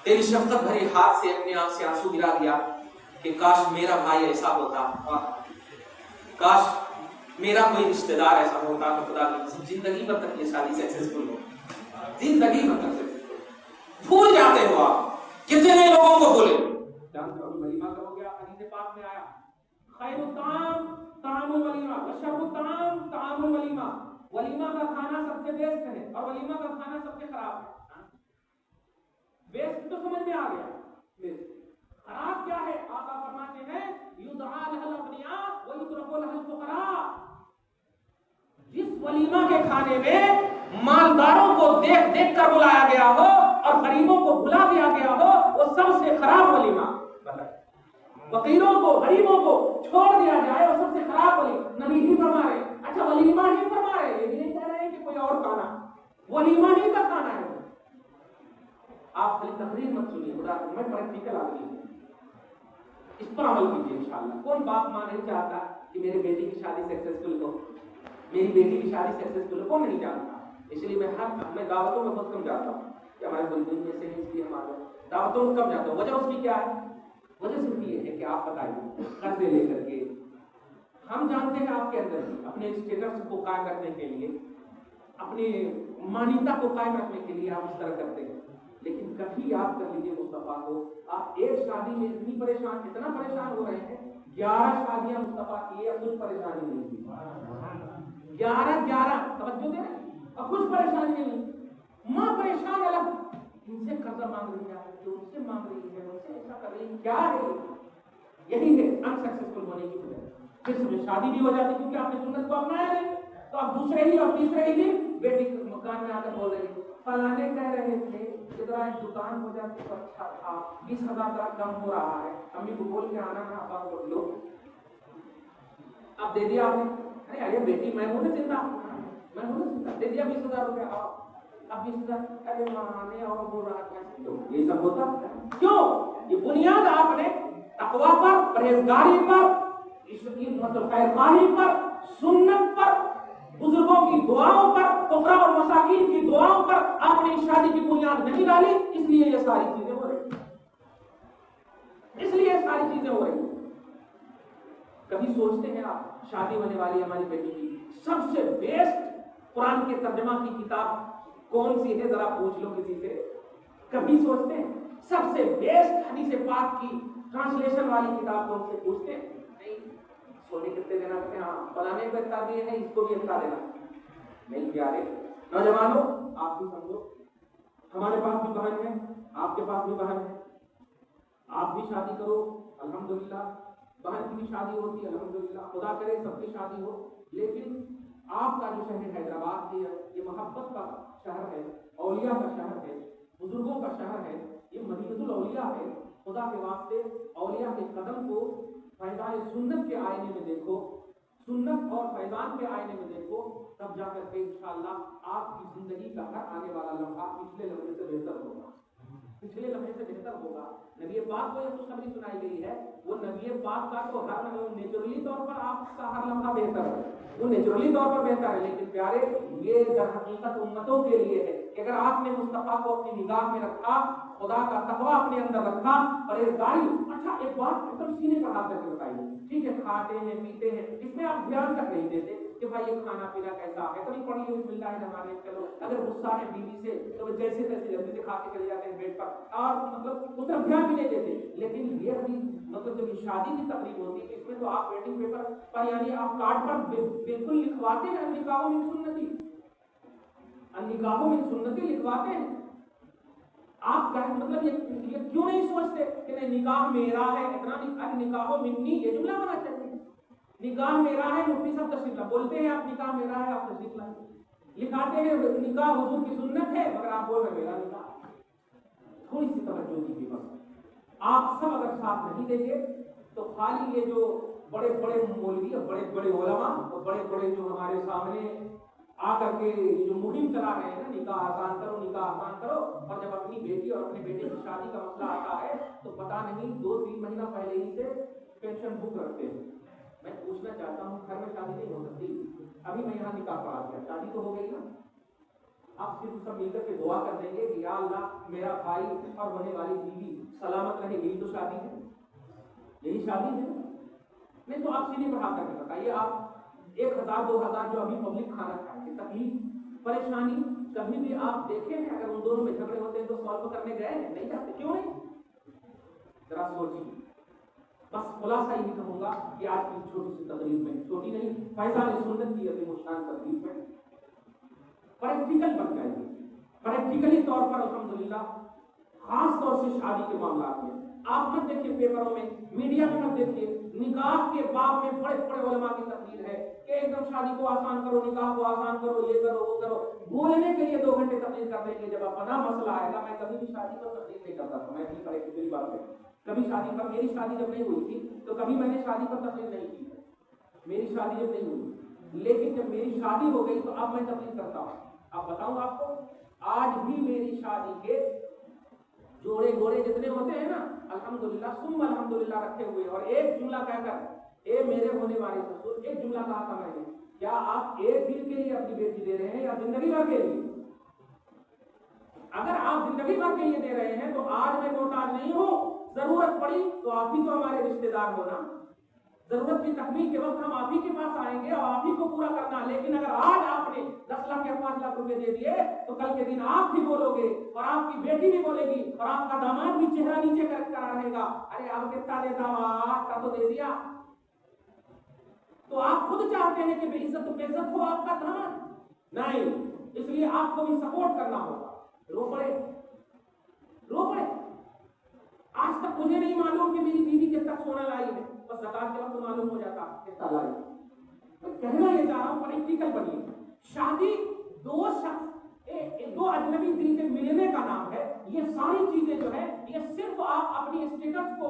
تیری شفقت بھری ہاتھ سے اپنے آپ سے آنسو گرا دیا کہ کاش میرا بھائی ایسا ہوتا، کاش میرا کوئی رشتہ دار ایسا ہوتا تو خدا کی قسم زندگی بھر تک یہ شادی سکسیسفل ہو، زندگی بھر تک سکسیسفل۔ بھول جاتے ہو آپ کتنے لوگوں کو بولے جانتے ہو ولیمہ کرو گے، حدیث پاک میں آیا خیر الطعام طعام الولیمہ وشر الطعام طعام الولیمہ، ولیمہ کا کھانا سب سے بیسٹ ہے اور ولیمہ کا کھانا سب سے خراب ہے۔ بیسٹ تو سمجھ میں آ گیا، خراب کیا ہے؟ آقا فرماتے ہیں یدعا لہ الاغنیاء ویترک لہ الفقراء، جس ولیمہ کے کھانے میں مالداروں کو دیکھ دیکھ کر بلایا گیا ہو اور غریبوں کو بلا دیا گیا ہو، وہ سب سے خراب ولیمہ۔ فقیروں کو غریبوں کو چھوڑ دیا جائے وہ سب سے خراب ولیمہ۔ نبی ہی فرما رہے، اچھا ولیمہ ہی فرما رہے، یہ نہیں کہہ رہے کہ کوئی اور کھانا، ولیمہ ہی کا کھانا ہے۔ آپ خالی تقریر مت سنیے، خدا میں پریکٹیکل آدمی ہوں، اس پر عمل کیجیے انشاءاللہ۔ کوئی باپ ماں نہیں چاہتا کہ میرے بیٹی کی شادی سکسیسفل ہو، میری بیٹی کی شادی سکسیسفل ہو، کون نہیں چاہتا؟ اس لیے میں دعوتوں میں بہت کم جاتا ہوں کہ ہمارے بلدین میں سے اس لیے ہمارے دعوتوں میں کم جاتا ہوں۔ وجہ اس کی کیا ہے؟ وجہ صرف یہ ہے کہ آپ بتائیے قرضے لے کر کے، ہم جانتے ہیں آپ کے اندر اپنے اسٹیٹس کو قائم رکھنے کے لیے، اپنے مانیتا کو قائم رکھنے کے لیے آپ اس طرح کرتے ہیں، لیکن کبھی یاد کر لیجیے مصطفیٰ کو، آپ ایک شادی میں اتنا پریشان ہو رہے ہیں، 11 شادیاں مصطفیٰ کی ہے، کچھ پریشانی نہیں ہوئی، 11 توجہ دیں اور کچھ پریشانی نہیں۔ ماں پریشان الگ، ان سے قرضہ مانگ رہی ہے، جو ان سے مانگ رہی ہے، ان سے ایسا کر رہی ہے، کیا ہے؟ یہی ہے انسکسیسفل ہونے کی وجہ۔ پھر سمجھے شادی بھی ہو جاتی کیونکہ آپ نے سنت کو اپنایا نہیں، تو آپ دوسرے ہی اور تیسرے ہی دن بیٹی مکان میں آ کر بول رہے ہیں فلانے کہہ رہے تھے ذرا ایک دکان ہو جاتی تو اچھا تھا، 20,000 ذرا کم ہو رہا ہے، امی کو بول کے آنا نا، ابا کو لو، اب دے دیا آپ نے، ارے بیٹی میں ہوں نا زندہ، میں ہوں نا زندہ، دے دیا 20,000 روپے، اب 20,000 ارے ماں اور بول رہا تھا، یہ سب ہوتا کیوں؟ یہ بنیاد آپ نے تقویٰ پر، پرہیزگاری پر، مطلب خیرخواہی پر، سنت پر، بزرگوں کی دعاؤں پر، فقراء اور مساکین کی دعاؤں پر آپ نے اس شادی کی بنیاد نہیں ڈالی، اس لیے یہ ساری چیزیں ہو رہی، اس لیے یہ ساری چیزیں ہو رہی۔ کبھی سوچتے ہیں آپ شادی ہونے والی ہماری بیٹی کی سب سے بیسٹ قرآن کے ترجمہ کی کتاب کون سی ہے؟ ذرا پوچھ لو کسی سے، کبھی سوچتے ہیں سب سے بیسٹ حدیث پاک کی ٹرانسلیشن والی کتاب کون سے؟ پوچھتے ہیں نہیں۔ سونے کتنے دینا کہتے ہیں، ہاں فلانے کو اتنا دیے ہیں، اس کو بھی اتنا دینا نہیں۔ پیارے نوجوانوں آپ بھی سمجھو، ہمارے پاس بھی بہن ہے، آپ کے پاس بھی بہن ہے، آپ بھی شادی کرو الحمدللہ، بہن کی بھی شادی ہوتی ہے الحمدللہ، خدا کرے سب کی شادی ہو، لیکن آپ کا جو شہر حیدرآباد ہے یہ محبت کا شہر ہے، اولیاء کا شہر ہے، بزرگوں کا شہر ہے، یہ مدینۃ الاولیاء ہے۔ خدا کے واسطے اولیاء کے قدم کو فیضان سنت کے آئینے میں دیکھو، سنت اور فیضان کے آئینے میں دیکھو، تب جا کر کے انشاءاللہ آپ کی زندگی کا ہر آنے والا لمحہ پچھلے لمحے سے بہتر ہوگا، پچھلے لمحے سے بہتر ہوگا۔ نبی پاک کو یہ خوشخبری سنائی گئی ہے، وہ نبی پاک کا تو ہر نیچرلی طور پر آپ کا ہر لمحہ بہتر ہے، وہ نیچرلی طور پر بہتر ہے، لیکن پیارے یہ در حقیقت امتوں کے لیے ہے کہ اگر آپ نے مصطفیٰ کو اپنی نگاہ میں رکھا، خدا کا تقویٰ اپنے اندر رکھا، پرہیزگاری۔ اچھا ایک بات ایک سینے پر ہاتھ کر کے بتائیے، ٹھیک ہے کھاتے ہیں پیتے ہیں، اس میں آپ دھیان تک نہیں دیتے کہ بھائی یہ کھانا پینا کیسا ہے، کبھی پڑھی ہوئی بسم اللہ الرحمن الرحیم، چلو اگر غصہ ہے بیوی سے تو جیسے تیسے جلدی سے کھا کے چلے جاتے ہیں بیڈ پر، اور مطلب اس پر دھیان بھی نہیں دیتے۔ لیکن یہ حدیث مطلب جب شادی کی تقریب ہوتی ہے اس میں تو آپ ویٹنگ پیپر پر یعنی آپ کارڈ پر بالکل لکھواتے ہیں النکاح من سنتی، النکاح من سنتی لکھواتے ہیں۔ آپ کیا مطلب یہ کیوں نہیں سوچتے کہ نہیں نکاح میرا ہے، اتنا نکاح منی، یہ جملہ ہونا چاہیے، نکاح میرا ہے، مفتی صاحب تشریف لا بولتے ہیں آپ نکاح میرا ہے، آپ تشریف لائیں، لکھاتے ہیں نکاح حضور کی سنت ہے مگر آپ بول رہے میرا نکاح۔ تھوڑی سی توجہ دیجیے بس، آپ سب اگر ساتھ نہیں دیں گے تو خالی یہ جو بڑے بڑے مولوی اور بڑے بڑے علماء اور بڑے بڑے جو ہمارے سامنے آ کر کے جو مہم چلا رہے ہیں نا نکاح آسان کرو نکاح آسان کرو، اور جب اپنی بیٹی اور اپنے بیٹے کی شادی کا مسئلہ آتا ہے تو پتہ نہیں 2-3 مہینہ پہلے ہی سے پینشن بک رکھتے ہیں۔ میں پوچھنا چاہتا ہوں گھر میں شادی نہیں ہو سکتی؟ ابھی میں یہاں نکاح پڑھا دیا، شادی تو ہو گئی نا، آپ صرف سب مل کر کے دعا کر دیں گے کہ یا اللہ میرا بھائی اور ہونے والی بیوی سلامت رہے، یہی تو شادی ہے، یہی شادی ہے؟ نہیں تو آپ سیدھی بڑھا کر کے بتائیے، آپ 1000 2000 جو ابھی پبلک کھانا کھائیں گے، تکلیف پریشانی کبھی بھی آپ دیکھیں ہیں اگر ان دونوں میں جھگڑے ہوتے ہیں تو سالو کرنے گئے ہیں؟ نہیں جاتے، کیوں نہیں؟ ذرا سوچیے۔ بس خلاصہ یہی کہوں گا کہ آج کی چھوٹی سی تقریر میں، چھوٹی نہیں، فیضان سنت کی عظیم الشان تقریر میں پریکٹیکل بن جائیے، پریکٹیکلی طور پر الحمدللہ، خاص طور سے شادی کے معاملات میں آپ مت دیکھیے پیپروں میں، میڈیا میں مت دیکھیے، نکاح کے باب میں بڑے بڑے علماء کی تقریر ہے کہ ایک دم شادی کو آسان کرو، نکاح کو آسان کرو، یہ کرو وہ کرو، بولنے کے لیے 2 گھنٹے تقریر کر دیں گے، جب اپنا مسئلہ آئے گا۔ میں کبھی بھی شادی پر تقریر نہیں کرتا تھا، میں اپنی پریکٹیکلی بات کروں، کبھی شادی پر، میری شادی جب نہیں ہوئی تھی تو کبھی میں نے شادی پر تقریر نہیں کی، میری شادی جب نہیں ہوئی، لیکن جب میری شادی ہو گئی تو اب میں تقریر کرتا ہوں۔ اب بتاؤں آپ کو، آج بھی میری شادی کے جوڑے گوڑے جتنے ہوتے ہیں نا، الحمدللہ ثم الحمدللہ رکھے ہوئے، اور ایک جملہ کہہ کر، اے میرے ہونے والے سسر، ایک جملہ کہا تھا میں نے، کیا آپ ایک دن کے لیے اپنی بیٹی دے رہے ہیں یا زندگی بھر کے لیے؟ اگر آپ زندگی بھر کے لیے دے رہے ہیں تو آج میں محتاج نہیں ہوں، ضرورت پڑی تو آپ ہی تو ہمارے رشتے دار ہونا، ضرورت کی تکمیل کے وقت ہم آپ ہی کے پاس آئیں گے اور آپ ہی کو پورا کرنا۔ لیکن اگر آج آپ نے 10 لاکھ یا 5 لاکھ روپے دے دیے تو کل کے دن آپ بھی بولو گے اور آپ کی بیٹی بھی بولے گی اور آپ کا داماد بھی چہرہ نیچے کر رہے گا، ارے آپ کتنا دیتا آپ کا تو دے دیا۔ تو آپ خود چاہتے ہیں کہ بے عزت ہو آپ کا داماد؟ نہیں، اس لیے آپ کو بھی سپورٹ کرنا ہوگا۔ رو پڑے۔ آج تک مجھے نہیں معلوم کہ میری بیوی کس تک سونا لائی ہے، بس زکات کے وقت معلوم ہو جاتا کتنا لائی ہے۔ میں کہنا یہ چاہ رہا ہوں پریکٹیکل بنیے۔ شادی دو اجنبی دل کے ملنے کا نام ہے۔ یہ ساری چیزیں جو ہے یہ صرف آپ اپنی اسٹیٹس کو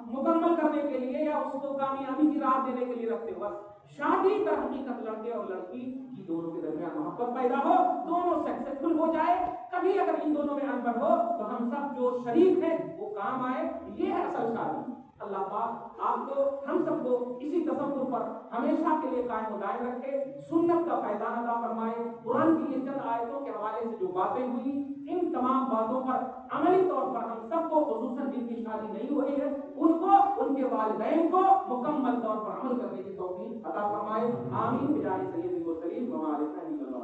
مکمل کرنے کے لیے یا اس کو کامیابی کی راہ دینے کے لیے رکھتے ہو۔ شادی در حقیقت لڑکے اور لڑکی کی دونوں کے درمیان محبت پیدا ہو، دونوں سکسیسفل ہو جائے۔ کبھی اگر ان دونوں میں انبر ہو تو ہم سب جو شریک ہیں وہ کام آئے، یہ ہے اصل شادی۔ اللہ پاک آپ کو، ہم سب کو اسی تصور پر ہمیشہ کے لیے قائم و دائم رکھے، سنت کا فیضان عطا فرمائے۔ قرآن کی یہ چند آیتوں کے حوالے سے جو باتیں ہوئی، ان تمام باتوں پر عملی طور پر ہم سب کو، خصوصاً جن کی شادی نہیں ہوئی ہے، ان کو، ان کے والدین کو مکمل طور پر عمل کرنے کی توفیق عطا فرمائے۔ آمین بجائے سید المرسلین و علیہ وسلم۔